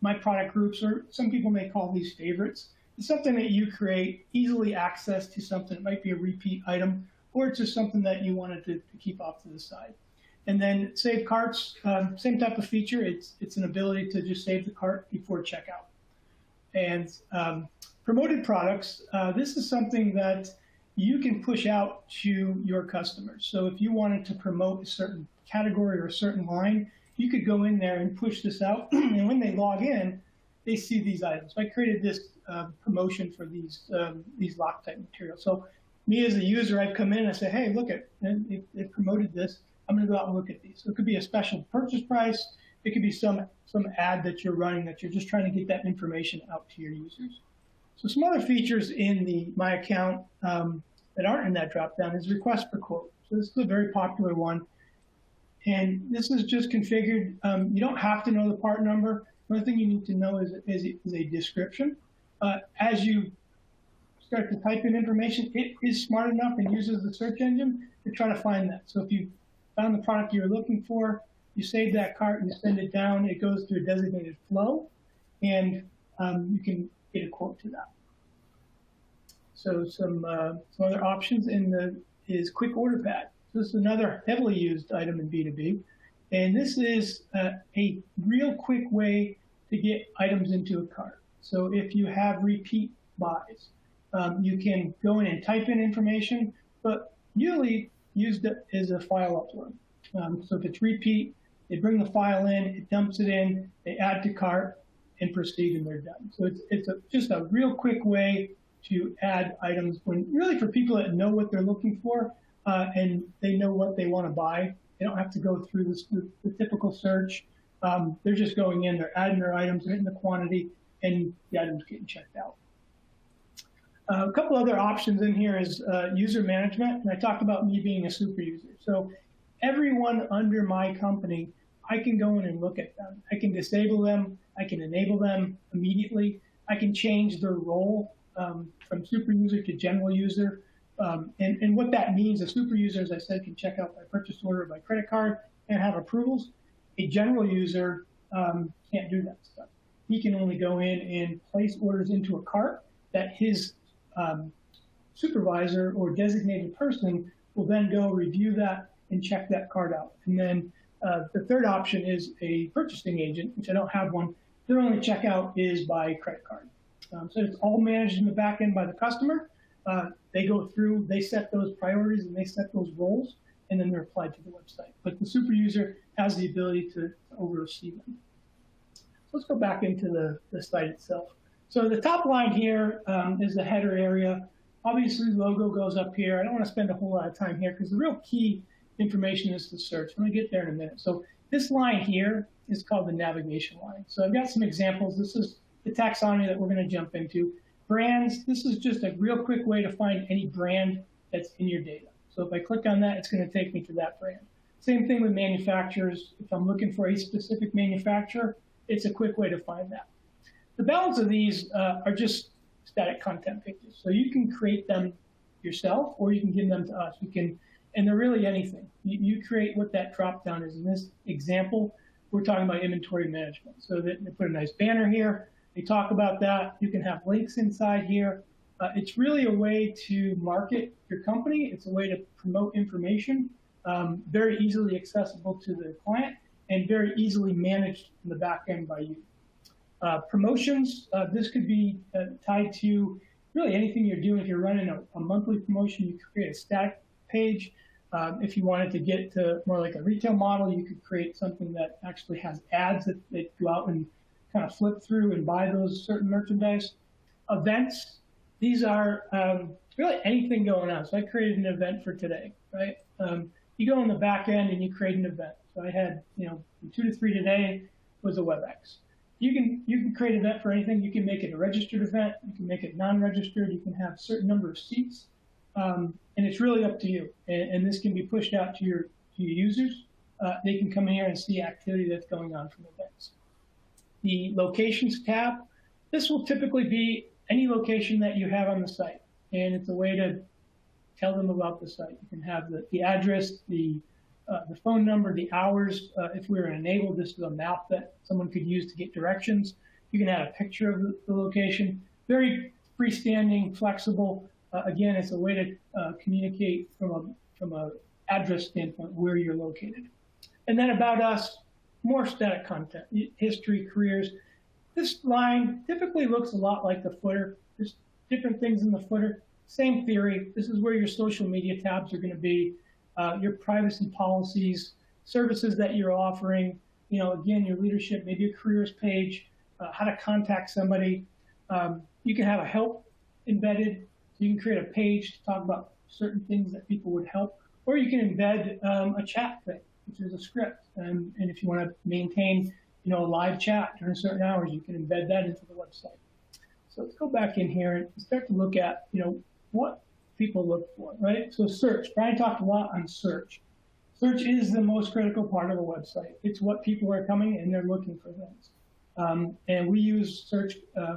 my product groups, or some people may call these favorites. It's something that you create, easily access to something. It might be a repeat item, or it's just something that you wanted to keep off to the side. And then save carts, same type of feature. It's an ability to just save the cart before checkout. And promoted products, this is something that you can push out to your customers. So if you wanted to promote a certain category or a certain line, you could go in there and push this out. And when they log in, they see these items. I created this promotion for these Loctite materials. So me as a user, I'd come in and I say, hey, look, it promoted this. I'm going to go out and look at these. So it could be a special purchase price. It could be some ad that you're running that you're just trying to get that information out to your users. So some other features in my account that aren't in that dropdown is request for quote. So this is a very popular one. And this is just configured. You don't have to know the part number. The only thing you need to know is a description. As you start to type in information, it is smart enough and uses the search engine to try to find that. So if you found the product you're looking for, you save that cart and you send it down, it goes through a designated flow, and you can get a quote to that. So some other options is quick order pad. This is another heavily used item in B2B. And this is a real quick way to get items into a cart. So if you have repeat buys, you can go in and type in information, but usually used it as a file upload. So if it's repeat, they bring the file in, it dumps it in, they add to cart, and proceed, and they're done. So it's just a real quick way to add items when really for people that know what they're looking for and they know what they want to buy. They don't have to go through the typical search. They're just going in, they're adding their items, they're hitting the quantity, and the item's getting checked out. A couple other options in here is user management, and I talked about me being a super user. So everyone under my company, I can go in and look at them. I can disable them, I can enable them immediately, I can change their role from super user to general user. And what that means, a super user, as I said, can check out by purchase order, by credit card, and have approvals. A general user can't do that stuff. He can only go in and place orders into a cart that his supervisor or designated person will then go review that and check that cart out. And then the third option is a purchasing agent, which I don't have one. Their only checkout is by credit card. So it's all managed in the back end by the customer. They go through, they set those priorities and they set those roles, and then they're applied to the website. But the super user has the ability to oversee them. So let's go back into the site itself. So the top line here is the header area. Obviously, logo goes up here. I don't want to spend a whole lot of time here because the real key information is the search. I'm going to get there in a minute. So this line here is called the navigation line. So I've got some examples. This is the taxonomy that we're going to jump into. Brands, this is just a real quick way to find any brand that's in your data. So if I click on that, it's going to take me to that brand. Same thing with manufacturers. If I'm looking for a specific manufacturer, it's a quick way to find that. The balance of these are just static content pages. So you can create them yourself, or you can give them to us. And they're really anything. You create what that drop down is. In this example, we're talking about inventory management. So they put a nice banner here. They talk about that. You can have links inside here. It's really a way to market your company. It's a way to promote information, very easily accessible to the client and very easily managed in the back end by you. Promotions, this could be tied to really anything you're doing. If you're running a monthly promotion, you create a static page. If you wanted to get to more like a retail model, you could create something that actually has ads that go out and kind of flip through and buy those certain merchandise. Events, these are really anything going on. So I created an event for today, right? You go on the back end and you create an event. So I had, from 2 to 3 today was a WebEx. You can create an event for anything. You can make it a registered event. You can make it non-registered. You can have a certain number of seats. And it's really up to you. And this can be pushed out to your users. They can come in here and see activity that's going on from events. The locations tab, this will typically be any location that you have on the site. And it's a way to tell them about the site. You can have the address, the phone number, the hours. If we were enabled, this is a map that someone could use to get directions. You can add a picture of the location. Very freestanding, flexible. Again, it's a way to communicate from a address standpoint where you're located. And then about us, more static content, history, careers. This line typically looks a lot like the footer. There's different things in the footer. Same theory. This is where your social media tabs are going to be, your privacy policies, services that you're offering. Again, your leadership, maybe a careers page, how to contact somebody. You can have a help embedded. So you can create a page to talk about certain things that people would help, or you can embed a chat thing, which is a script. And if you want to maintain, a live chat during certain hours, you can embed that into the website. So let's go back in here and start to look at, what people look for, right? So search. Brian talked a lot on search. Search is the most critical part of a website. It's what people are coming and they're looking for things. And we use search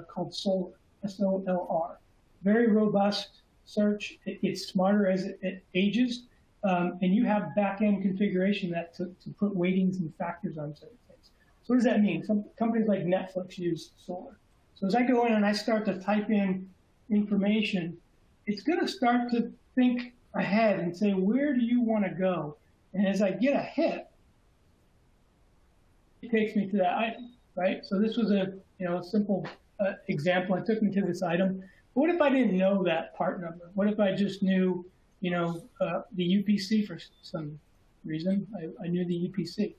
called Solar, S-O-L-R. Very robust search. It gets smarter as it ages. And you have back-end configuration to put weightings and factors on certain things. So what does that mean? Some companies like Netflix use Solar. So as I go in and I start to type in information, it's going to start to think ahead and say, where do you want to go? And as I get a hit, it takes me to that item, right? So this was a simple example. It took me to this item. But what if I didn't know that part number? What if I just knew, the UPC for some reason? I knew the UPC.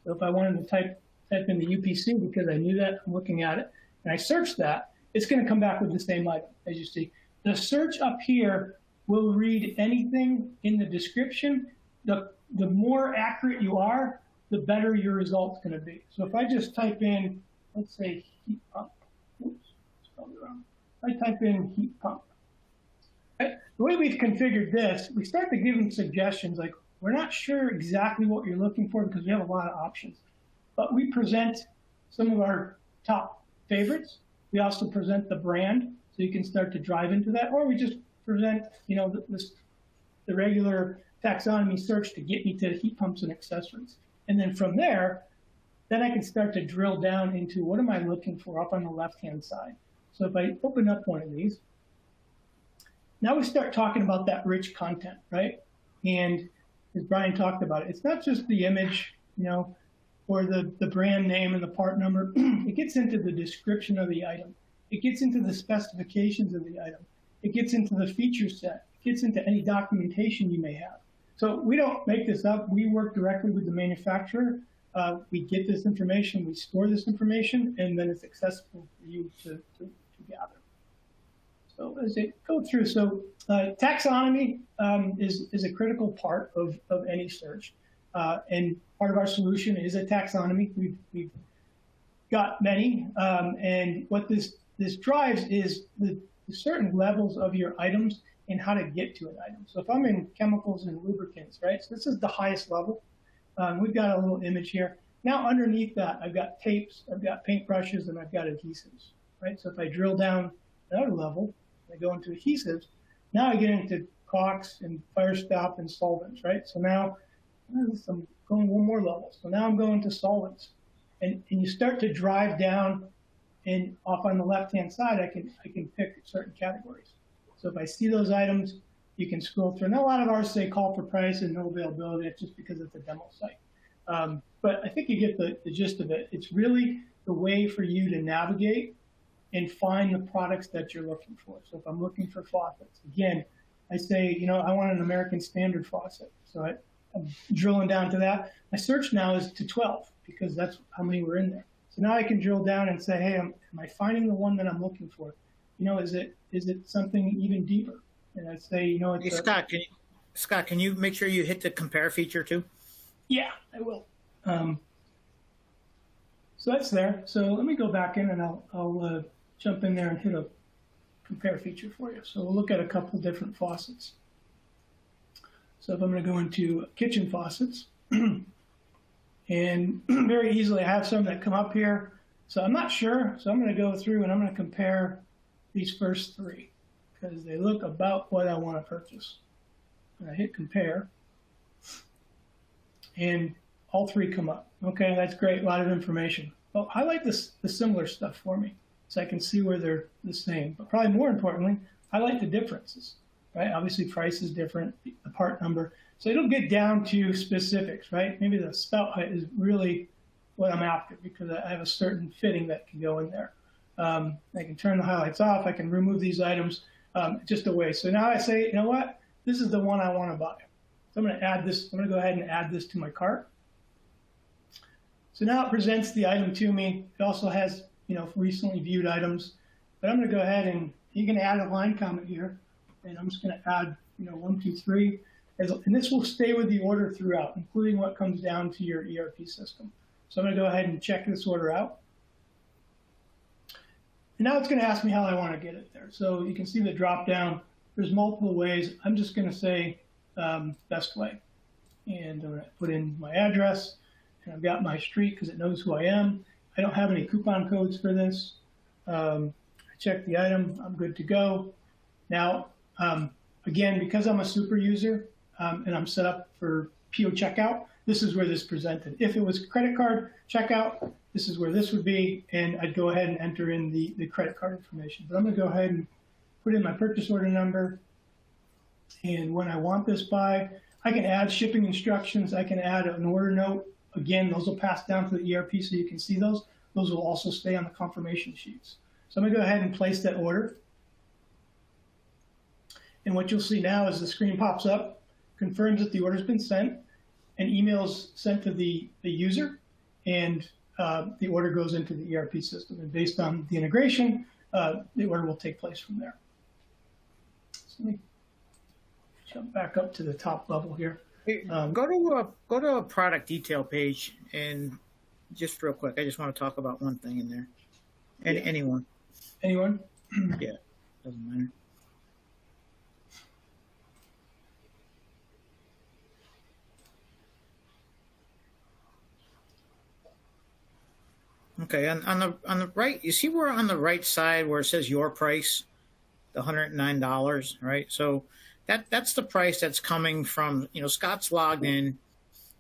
So if I wanted to type in the UPC because I knew that, I'm looking at it, and I search that, it's going to come back with the same item, as you see. The search up here will read anything in the description. The more accurate you are, the better your result's going to be. So if I just type in, let's say heat pump. Oops, spelled it wrong. I type in heat pump. Right? The way we've configured this, we start to give them suggestions like, we're not sure exactly what you're looking for because we have a lot of options. But we present some of our top favorites. We also present the brand, so you can start to drive into that, or we just present, the regular taxonomy search to get me to heat pumps and accessories. And then from there, then I can start to drill down into what am I looking for up on the left-hand side. So if I open up one of these, now we start talking about that rich content, right? And as Brian talked about it, it's not just the image, or the brand name and the part number. It gets into the description of the item. It gets into the specifications of the item. It gets into the feature set. It gets into any documentation you may have. So we don't make this up. We work directly with the manufacturer. We get this information, we store this information, and then it's accessible for you to gather. So as they go through, taxonomy is a critical part of any search. And part of our solution is a taxonomy. We've got many, and what this drives is the certain levels of your items and how to get to an item. So if I'm in chemicals and lubricants, right? So this is the highest level. We've got a little image here. Now underneath that, I've got tapes, I've got paintbrushes, and I've got adhesives, right? So if I drill down another level, I go into adhesives, now I get into caulks and fire stop and solvents, right? So now I'm going one more level. So now I'm going to solvents. And you start to drive down, and off on the left-hand side, I can pick certain categories. So if I see those items, you can scroll through. Now a lot of ours say call for price and no availability. It's just because it's a demo site. But I think you get the gist of it. It's really the way for you to navigate and find the products that you're looking for. So if I'm looking for faucets, again, I say, I want an American Standard faucet. So I'm drilling down to that. My search now is to 12 because that's how many were in there. So now I can drill down and say, hey, am I finding the one that I'm looking for? Is it something even deeper? And I say, Hey, Scott, can you make sure you hit the compare feature too? Yeah, I will. So that's there. So let me go back in and I'll jump in there and hit a compare feature for you. So we'll look at a couple different faucets. So if I'm going to go into kitchen faucets, and very easily I have some that come up here. So I'm not sure. So I'm going to go through and I'm going to compare these first three because they look about what I want to purchase. And I hit compare, and all three come up. Okay, that's great, a lot of information. Well, highlight the similar stuff for me so I can see where they're the same. But probably more importantly, highlight the differences, right? Obviously price is different, the part number. So it'll get down to specifics, right? Maybe the spout height is really what I'm after because I have a certain fitting that can go in there. I can turn the highlights off, I can remove these items just away. So now I say, you know what? This is the one I want to buy. So I'm going to add this, I'm going to go ahead and add this to my cart. So now it presents the item to me. It also has, recently viewed items. But I'm going to go ahead and you can add a line comment here. And I'm just going to add, 1, 2, 3. And this will stay with the order throughout, including what comes down to your ERP system. So I'm going to go ahead and check this order out. And now it's going to ask me how I want to get it there. So you can see the drop down. There's multiple ways. I'm just going to say best way. And I'm going to put in my address. And I've got my street because it knows who I am. I don't have any coupon codes for this. I check the item. I'm good to go. Now, again, because I'm a super user and I'm set up for PO checkout, this is where this presented. If it was credit card checkout, this is where this would be. And I'd go ahead and enter in the credit card information. But I'm going to go ahead and put in my purchase order number. And when I want this by, I can add shipping instructions. I can add an order note. Again, those will pass down to the ERP so you can see those. Those will also stay on the confirmation sheets. So I'm going to go ahead and place that order. And what you'll see now is the screen pops up, confirms that the order's been sent, an email's sent to the user, and the order goes into the ERP system. And based on the integration, the order will take place from there. So let me jump back up to the top level here. Go to a product detail page, and just real quick, I just want to talk about one thing in there. And anyone? Anyone? Yeah, doesn't matter. Okay, on the right, you see where on the right side where it says your price, the $109, right? So that's the price that's coming from, Scott's logged in,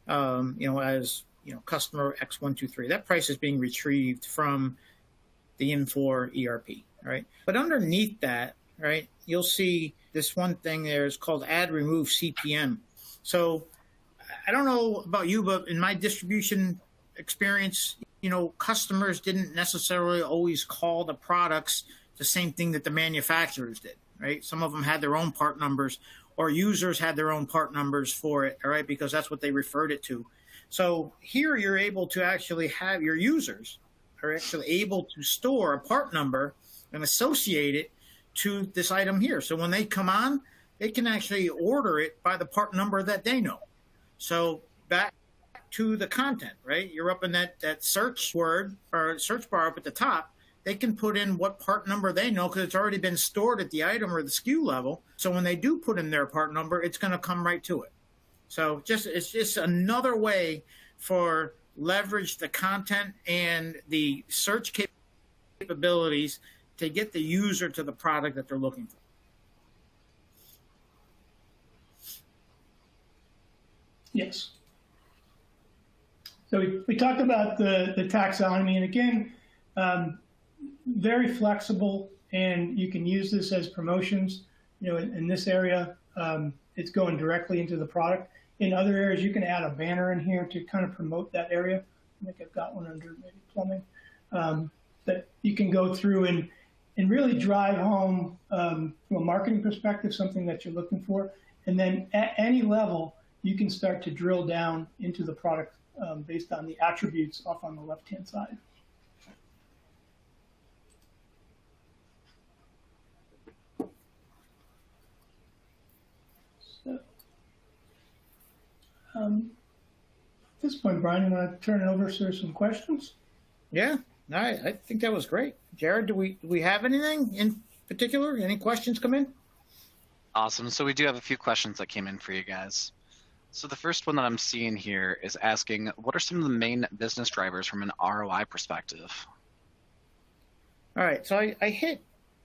as, customer X123. That price is being retrieved from the Infor ERP, right? But underneath that, right, you'll see this one thing there is called add remove CPM. So I don't know about you, but in my distribution experience, customers didn't necessarily always call the products the same thing that the manufacturers did, right? Some of them had their own part numbers, or users had their own part numbers for it, all right, because that's what they referred it to. So here you're able to actually have your users are actually able to store a part number and associate it to this item here. So when they come on, they can actually order it by the part number that they know. So back to the content, right? You're up in that search word or search bar up at the top. They can put in what part number they know because it's already been stored at the item or the SKU level. So when they do put in their part number, it's going to come right to it. So it's just another way for leverage the content and the search capabilities to get the user to the product that they're looking for. Yes. So we talked about the taxonomy, and again, very flexible, and you can use this as promotions. In this area, it's going directly into the product. In other areas, you can add a banner in here to kind of promote that area. I think I've got one under maybe plumbing. That you can go through and and really drive home from a marketing perspective something that you're looking for. And then at any level, you can start to drill down into the product based on the attributes off on the left-hand side. So, at this point, Brian, you want to turn it over for some questions? Yeah, I think that was great. Jared, do we have anything in particular? Any questions come in? Awesome. So we do have a few questions that came in for you guys. So the first one that I'm seeing here is asking, what are some of the main business drivers from an ROI perspective? All right, so I hit,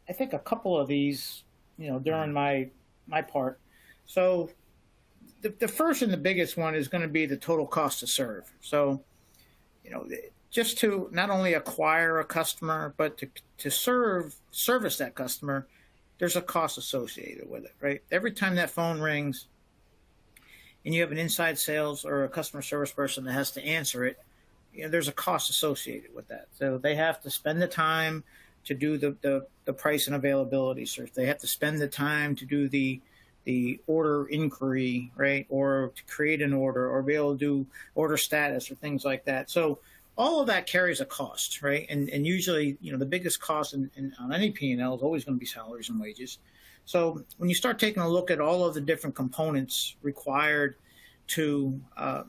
I think, a couple of these, during my part. So the first and the biggest one is going to be the total cost to serve. So, just to not only acquire a customer, but to service that customer, there's a cost associated with it, right? Every time that phone rings and you have an inside sales or a customer service person that has to answer it, there's a cost associated with that. So they have to spend the time to do the price and availability search. They have to spend the time to do the order inquiry, right? Or to create an order or be able to do order status or things like that. So all of that carries a cost, right? And usually, the biggest cost on any P&L is always going to be salaries and wages. So when you start taking a look at all of the different components required to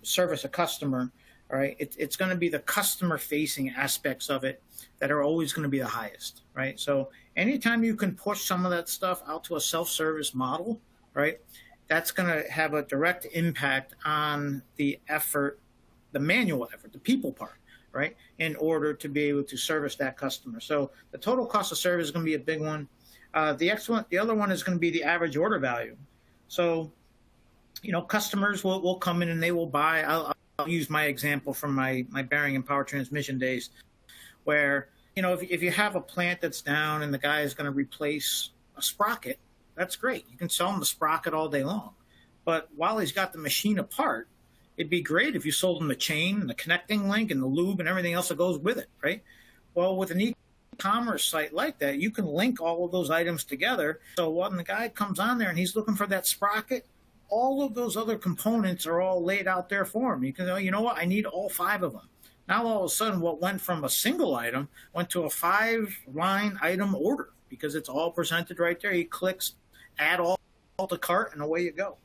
service a customer, all right, it's going to be the customer-facing aspects of it that are always going to be the highest, right? So anytime you can push some of that stuff out to a self-service model, right, that's going to have a direct impact on the effort, the manual effort, the people part, right, in order to be able to service that customer. So the total cost of service is going to be a big one. The other one is going to be the average order value. So, customers will come in and they will buy. I'll use my example from my bearing and power transmission days, where, if you have a plant that's down and the guy is going to replace a sprocket, that's great. You can sell him the sprocket all day long. But while he's got the machine apart, it'd be great if you sold him the chain and the connecting link and the lube and everything else that goes with it, right? Well, with an e-commerce site like that, you can link all of those items together. So when the guy comes on there and he's looking for that sprocket, all of those other components are all laid out there for him. You can go, you know what, I need all 5 of them. Now, all of a sudden, what went from a single item went to a 5-line item order because it's all presented right there. He clicks, add all to cart, and away you go,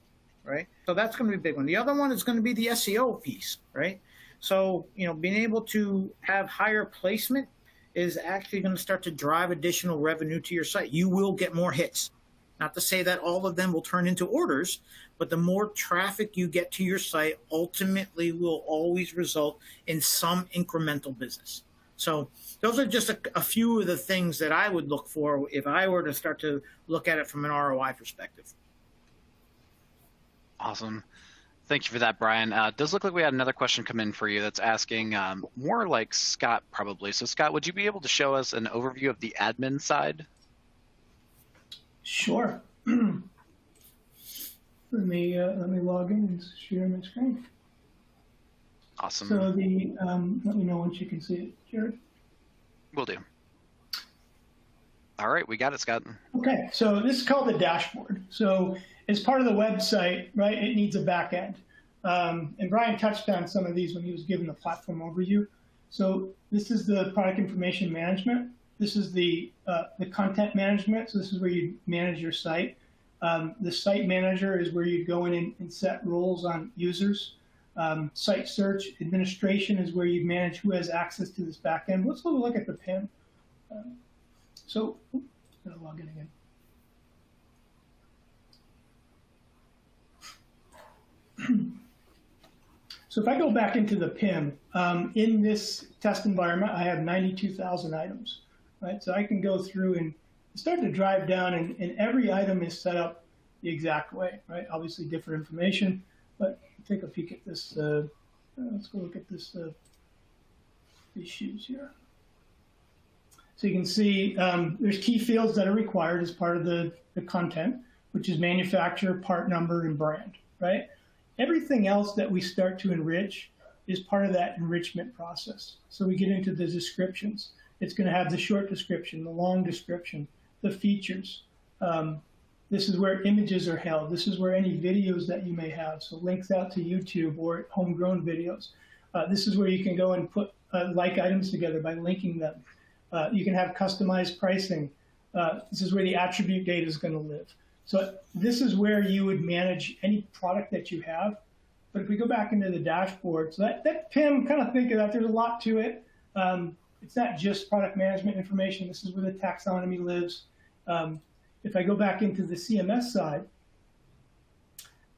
right? So that's going to be a big one. The other one is going to be the SEO piece, right? So, being able to have higher placement is actually going to start to drive additional revenue to your site. You will get more hits. Not to say that all of them will turn into orders, but the more traffic you get to your site ultimately will always result in some incremental business. So those are just a few of the things that I would look for if I were to start to look at it from an ROI perspective. Awesome. Thank you for that, Brian. It does look like we had another question come in for you that's asking more like Scott probably. So Scott, would you be able to show us an overview of the admin side? Sure. Let me log in and share my screen. Awesome. So let me know once you can see it, Jared. Will do. All right, we got it, Scott. Okay, so this is called the dashboard. So as part of the website, right, it needs a back end. And Brian touched on some of these when he was giving the platform overview. So this is the product information management. This is the content management. So this is where you manage your site. The site manager is where you go in and set roles on users. Site search administration is where you manage who has access to this back end. Let's look at the PIM. I'm going to log in again. So if I go back into the PIM, in this test environment, I have 92,000 items, right? So I can go through and start to drive down, and every item is set up the exact way, right? Obviously different information, but take a peek at this. Let's go look at this, these shoes here. So you can see there's key fields that are required as part of the content, which is manufacturer, part number, and brand, right? Everything else that we start to enrich is part of that enrichment process. So we get into the descriptions. It's going to have the short description, the long description, the features. This is where images are held. This is where any videos that you may have, so links out to YouTube or homegrown videos. This is where you can go and put like items together by linking them. You can have customized pricing. This is where the attribute data is going to live. So this is where you would manage any product that you have. But if we go back into the dashboard, so that PIM, kind of think of that, there's a lot to it. It's not just product management information. This is where the taxonomy lives. If I go back into the CMS side,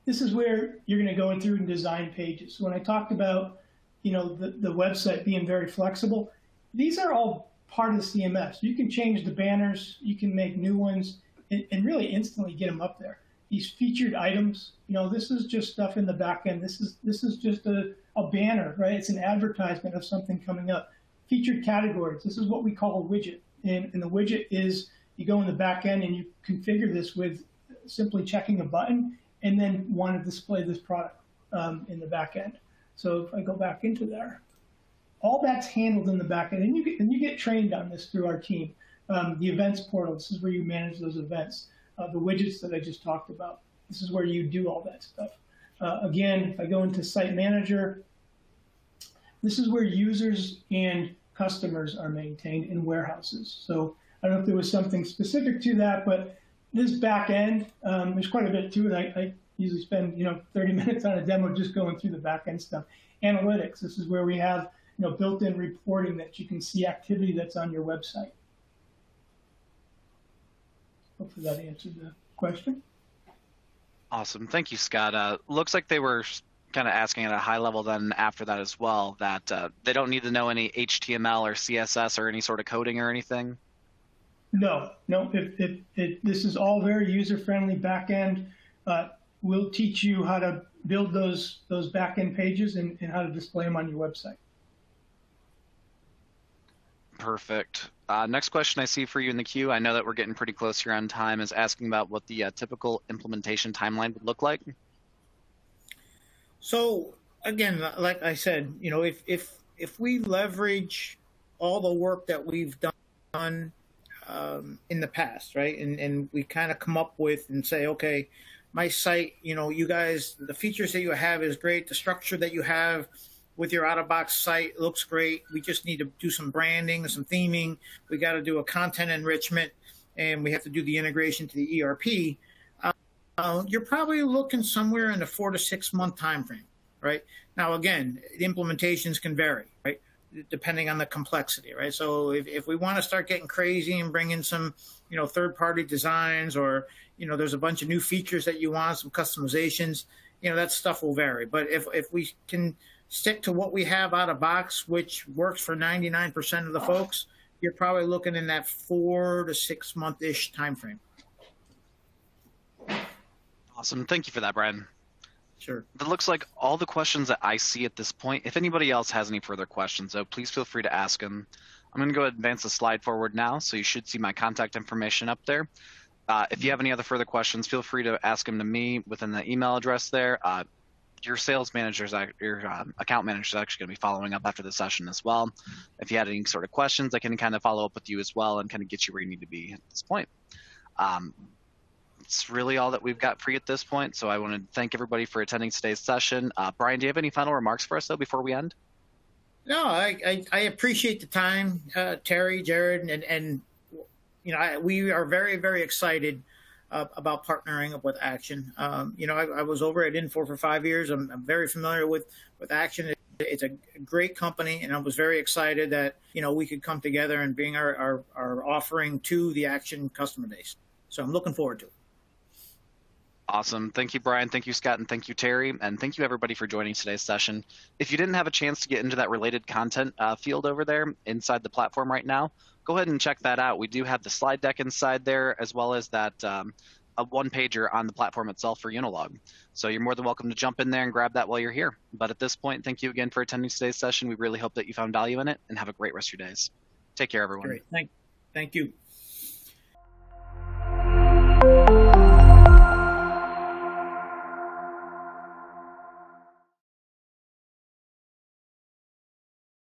this is where you're going to go in through and design pages. So when I talked about, the website being very flexible, these are all part of the CMS. You can change the banners, you can make new ones, and really instantly get them up there. These featured items, this is just stuff in the back end. This is just a banner, right? It's an advertisement of something coming up. Featured categories, this is what we call a widget. And the widget is, you go in the back end and you configure this with simply checking a button and then want to display this product in the back end. So if I go back into there, all that's handled in the back end, and you get trained on this through our team. The events portal, this is where you manage those events. The widgets that I just talked about, this is where you do all that stuff. Again, if I go into Site Manager, this is where users and customers are maintained in warehouses. So I don't know if there was something specific to that, but this back end, there's quite a bit to it. I usually spend 30 minutes on a demo just going through the back end stuff. Analytics, this is where we have built-in reporting that you can see activity that's on your website. Hopefully that answered the question. Awesome. Thank you, Scott. Looks like they were kind of asking at a high level then after that as well, that they don't need to know any HTML or CSS or any sort of coding or anything? No. This is all very user-friendly back end. We'll teach you how to build those back end pages and how to display them on your website. Perfect. Next question I see for you in the queue, I know that we're getting pretty close here on time, is asking about what the typical implementation timeline would look like. So again, like I said, if we leverage all the work that we've done in the past, right, and we kind of come up with and say, okay, my site, you guys, the features that you have is great, the structure that you have with your out-of-box site looks great. We just need to do some branding, some theming. We got to do a content enrichment, and we have to do the integration to the ERP. You're probably looking somewhere in the 4 to 6 month time frame, right? Now, again, the implementations can vary, right, depending on the complexity, right? So if we want to start getting crazy and bring in some, third-party designs, or, there's a bunch of new features that you want, some customizations, that stuff will vary. But if we can stick to what we have out of box, which works for 99% of the folks, you're probably looking in that 4 to 6 month-ish time frame. Awesome. Thank you for that, Brian. Sure. It looks like all the questions that I see at this point. If anybody else has any further questions, though, please feel free to ask them. I'm going to go ahead and advance the slide forward now, so you should see my contact information up there. If you have any other further questions, feel free to ask them to me within the email address there. Your sales manager's, your account manager is actually going to be following up after the session as well. If you had any sort of questions, I can kind of follow up with you as well and kind of get you where you need to be at this point. It's really all that we've got for you at this point. So I want to thank everybody for attending today's session. Brian, do you have any final remarks for us, though, before we end? No, I appreciate the time, Terry, Jared, and we are very, very excited about partnering up with Aktion. I was over at Infor for 5 years. I'm very familiar with Aktion. It's a great company, and I was very excited that we could come together and bring our offering to the Aktion customer base. So I'm looking forward to it. Awesome. Thank you, Brian. Thank you, Scott. And thank you, Terry. And thank you, everybody, for joining today's session. If you didn't have a chance to get into that related content field over there inside the platform right now, go ahead and check that out. We do have the slide deck inside there, as well as that a one-pager on the platform itself for Unilog. So you're more than welcome to jump in there and grab that while you're here. But at this point, thank you again for attending today's session. We really hope that you found value in it, and have a great rest of your days. Take care, everyone. Great. Thank you.